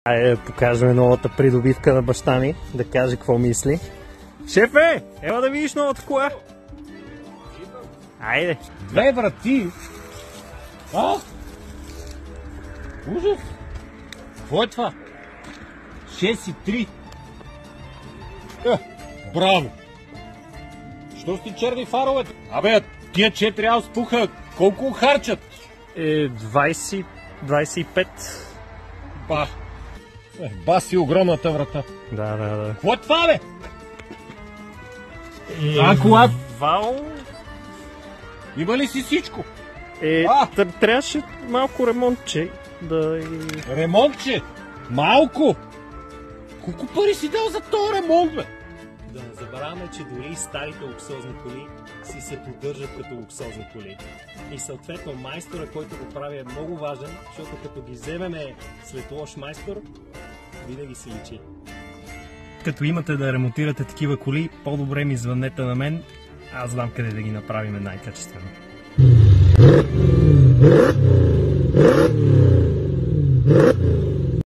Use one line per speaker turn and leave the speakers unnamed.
Айде да покажем новата придобивка на баща ми, да каже какво мисли. Шефе, ела да видиш новата кола. Айде.
Две врати? А? Ужас! Какво е това? 6,3. Браво! Що сте черни фаровете? Абе, тия 4 ауспуха колко харчат?
25.
Ба! Баси огромната врата.
Да.
Какво е това, бе? Кола?
Вал?
Има ли си всичко?
Трябваше малко ремонтче да...
Ремонтче? Малко? Колко пари си дал за този ремонт, бе?
Да не забравяме, че дори и старите луксозни коли си се поддържат като луксозни коли. И съответно майстора, който го прави, е много важен, защото като ги вземеме след лош майстор, винаги се личи. Като имате да ремонтирате такива коли, по-добре ми звъннете на мен, аз знам къде да ги направим най-качествено.